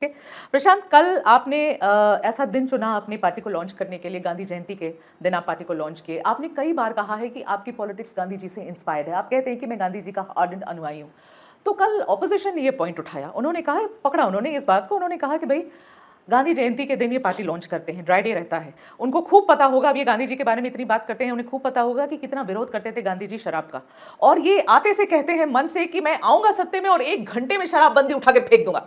प्रशांत, कल आपने ऐसा दिन चुना अपनी पार्टी को लॉन्च करने के लिए, गांधी जयंती के दिन आप पार्टी को लॉन्च किए। आपने कई बार कहा है कि आपकी पॉलिटिक्स गांधी जी से इंस्पायर्ड है। आप कहते हैं कि मैं गांधी जी का आर्डेंट अनुयायी हूँ। तो कल ऑपोजिशन ने ये पॉइंट उठाया, उन्होंने कहा, पकड़ा उन्होंने इस बात को, उन्होंने कहा कि भाई गांधी जयंती के दिन ये पार्टी लॉन्च करते हैं, ड्राई डे रहता है। उनको खूब पता होगा, अब ये गांधी जी के बारे में इतनी बात करते हैं, उन्हें खूब पता होगा कि कितना विरोध करते थे गांधी जी शराब का। और ये आते से कहते हैं मन से कि मैं आऊंगा सत्ते में और 1 घंटे में शराबबंदी उठा के फेंक दूंगा।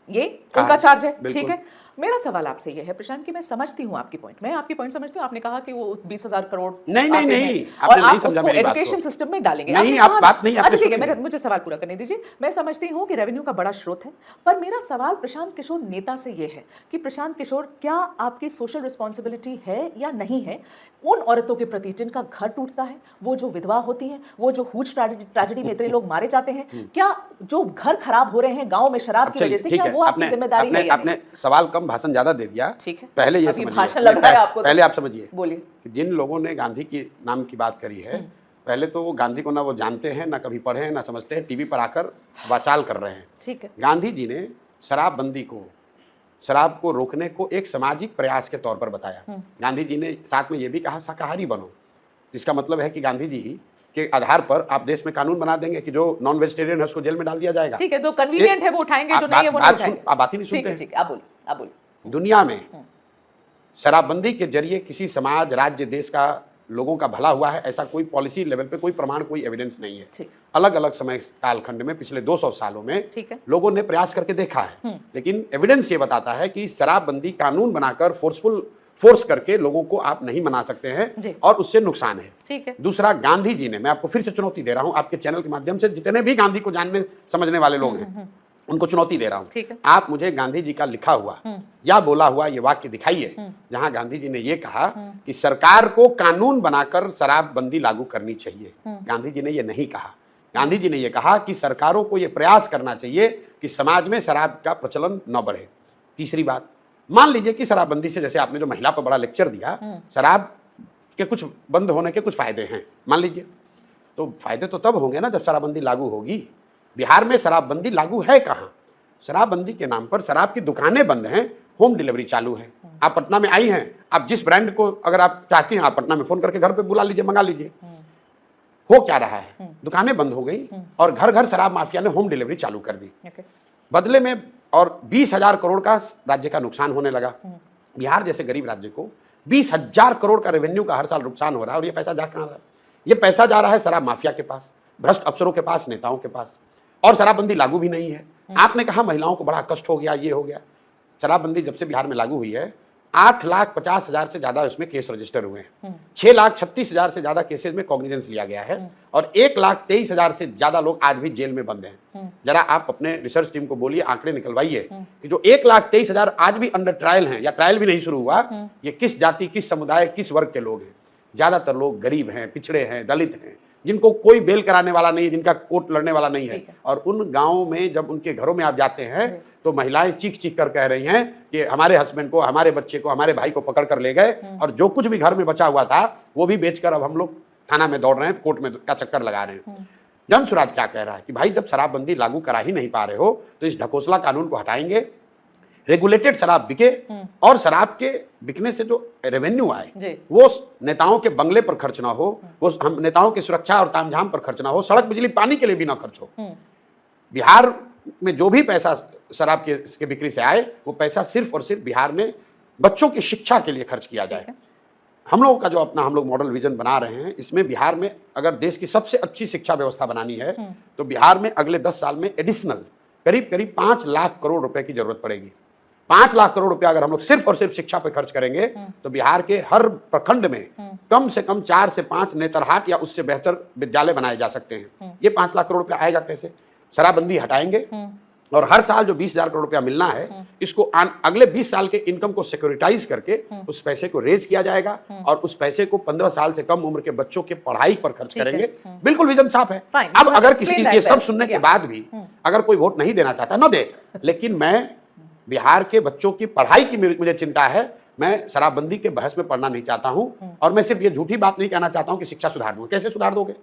ये उनका चार्ज है, ठीक है। मेरा सवाल आपसे ये है प्रशांत कि मैं समझती हूँ आपकी पॉइंट, मैं आपकी पॉइंट समझती हूँ। आपने कहा कि वो 20,000 करोड़ नहीं और आप उसको एजुकेशन सिस्टम में डालेंगे। नहीं, आप बात नहीं, अच्छा ठीक है, मुझे सवाल पूरा करने दीजिए। मैं समझती हूँ कि रेवेन्यू का बड़ा स्रोत है, पर मेरा सवाल प्रशांत किशोर नेता से ये है कि प्रशांत किशोर, क्या आपकी सोशल रिस्पॉन्सिबिलिटी है या नहीं है उन औरतों के प्रति जिनका घर टूटता है, वो जो विधवा होती हैं, वो जो हुज ट्रेजेडी में इतने लोग मारे जाते हैं, क्या जो घर खराब हो रहे हैं गांव में शराब की वजह से, क्या वो आपकी जिम्मेदारी है? आपने सवाल कम, भाषण ज्यादा दे दिया। ठीक है, पहले ये भाषण लग रहा है आपको, पहले आप समझिए। बोलिए। जिन लोगों ने गांधी की नाम की बात करी है, पहले तो वो गांधी को ना वो जानते हैं, ना कभी पढ़े हैं, ना समझते हैं, टीवी पर आकर वाचाल कर रहे हैं। ठीक है। गांधी जी ने शराबबंदी को, शराब को रोकने को एक सामाजिक प्रयास के तौर पर बताया। गांधी जी ने साथ में ये भी कहा शाकाहारी बनो। इसका मतलब है कि गांधी जी के आधार पर आप देश में कानून बना देंगे कि जो नॉन वेजिटेरियन है उसको जेल में डाल दिया जाएगा। ठीक है, तो कन्वीनियंट है वो उठाएंगे, जो नहीं है वो नहीं उठाएंगे। आप बात ही नहीं सुनते हैं। ठीक है, आप बोलिए। दुनिया में शराबबंदी के जरिए किसी समाज, राज्य, देश का, लोगों का भला हुआ है, ऐसा कोई पॉलिसी लेवल पे कोई प्रमाण, कोई एविडेंस नहीं है। अलग अलग समय कालखंड में पिछले 200 सालों में लोगों ने प्रयास करके देखा है, लेकिन एविडेंस ये बताता है कि शराबबंदी कानून बनाकर फोर्स करके लोगों को आप नहीं मना सकते हैं और उससे नुकसान है। ठीक है। दूसरा, गांधी जी ने, मैं आपको फिर से चुनौती दे रहा हूं आपके चैनल के माध्यम से, जितने भी गांधी को जानने समझने वाले लोग हैं उनको चुनौती दे रहा हूं, आप मुझे गांधी जी का लिखा हुआ या बोला हुआ ये वाक्य दिखाइए जहां गांधी जी ने ये कहा कि सरकार को कानून बनाकर शराबबंदी लागू करनी चाहिए। गांधी जी ने ये नहीं कहा। गांधी जी ने ये कहा कि सरकारों को ये प्रयास करना चाहिए कि समाज में शराब का प्रचलन न बढ़े। तीसरी बात, मान लीजिए कि शराबबंदी से, जैसे आपने जो महिला पर बड़ा लेक्चर दिया, शराब के कुछ बंद होने के कुछ फायदे हैं, मान लीजिए, तो फायदे तो तब होंगे ना जब शराबबंदी लागू होगी। बिहार में शराबबंदी लागू है कहाँ? शराबबंदी के नाम पर शराब की दुकानें बंद हैं, होम डिलीवरी चालू है। आप पटना में आई हैं, आप जिस ब्रांड को अगर आप चाहती हैं, आप पटना में फोन करके घर पे बुला लीजिए, मंगा लीजिए। हो क्या रहा है? दुकानें बंद हो गई और घर घर शराब माफिया ने होम डिलीवरी चालू कर दी। बदले में और 20,000 करोड़ का राज्य का नुकसान होने लगा। बिहार जैसे गरीब राज्य को 20,000 करोड़ का रेवेन्यू का हर साल नुकसान हो रहा है, और ये पैसा जा कहाँ रहा है? ये पैसा जा रहा है शराब माफिया के पास, भ्रष्ट अफसरों के पास, नेताओं के पास। और शराबबंदी लागू भी नहीं है। आपने कहा महिलाओं को बड़ा कष्ट हो गया, ये हो गया। शराबबंदी जब से बिहार में लागू हुई है, 8,50,000 से ज्यादा उसमें केस रजिस्टर हुए हैं। 6,36,000 से ज्यादा केसेस में कॉग्निजेंस लिया गया है, और 1,23,000 से ज्यादा लोग आज भी जेल में बंद हैं। जरा आप अपने रिसर्च टीम को बोलिए, आंकड़े निकलवाइए कि जो 1,23,000 आज भी अंडर ट्रायल हैं, या ट्रायल भी नहीं शुरू हुआ, ये किस जाति, किस समुदाय, किस वर्ग के लोग हैं? ज्यादातर लोग गरीब हैं, पिछड़े हैं, दलित हैं, जिनको कोई बेल कराने वाला नहीं है, जिनका कोर्ट लड़ने वाला नहीं है। और उन गांवों में जब उनके घरों में आप जाते हैं तो महिलाएं चीख चीख कर कह रही हैं कि हमारे हस्बैंड को, हमारे बच्चे को, हमारे भाई को पकड़ कर ले गए, और जो कुछ भी घर में बचा हुआ था वो भी बेचकर अब हम लोग थाना में दौड़ रहे हैं, कोर्ट में का चक्कर लगा रहे हैं। जन स्वराज क्या कह रहा है कि भाई जब शराबबंदी लागू करा ही नहीं पा रहे हो तो इस ढकोसला कानून को हटाएंगे, रेगुलेटेड शराब बिके, और शराब के बिकने से जो रेवेन्यू आए वो नेताओं के बंगले पर खर्च ना हो, वो हम नेताओं की सुरक्षा और तामझाम पर खर्च ना हो, सड़क, बिजली, पानी के लिए भी ना खर्च हो। बिहार में जो भी पैसा शराब के बिक्री से आए, वो पैसा सिर्फ और सिर्फ बिहार में बच्चों की शिक्षा के लिए खर्च किया जाए। हम लोगों का जो अपना हम लोग मॉडल विजन बना रहे हैं, इसमें बिहार में अगर देश की सबसे अच्छी शिक्षा व्यवस्था बनानी है तो बिहार में अगले 10 साल में एडिशनल करीब 5 लाख करोड़ रुपए की जरूरत पड़ेगी। 5 लाख करोड़ रुपया अगर हम लोग सिर्फ और सिर्फ शिक्षा पे खर्च करेंगे तो बिहार के हर प्रखंड में कम से कम 4 से 5 नेतरहाट या उससे बेहतर विद्यालय बनाए जा सकते हैं। ये 5 लाख करोड़ रुपया आएगा कैसे? शराबबंदी हटाएंगे, और हर साल जो 20,000 करोड़ रुपया मिलना है, इसको अगले 20 साल के इनकम को सिक्योरिटाइज करके उस पैसे को रेज किया जाएगा, और उस पैसे को 15 साल से कम उम्र के बच्चों के पढ़ाई पर खर्च करेंगे। बिल्कुल विजन साफ है। अब अगर किसी ये सब सुनने के बाद भी अगर कोई वोट नहीं देना चाहता, न दे, लेकिन मैं बिहार के बच्चों की पढ़ाई की मुझे चिंता है। मैं शराबबंदी के बहस में पढ़ना नहीं चाहता हूं, और मैं सिर्फ ये झूठी बात नहीं कहना चाहता हूं कि शिक्षा सुधार दूंगा। कैसे सुधार दोगे?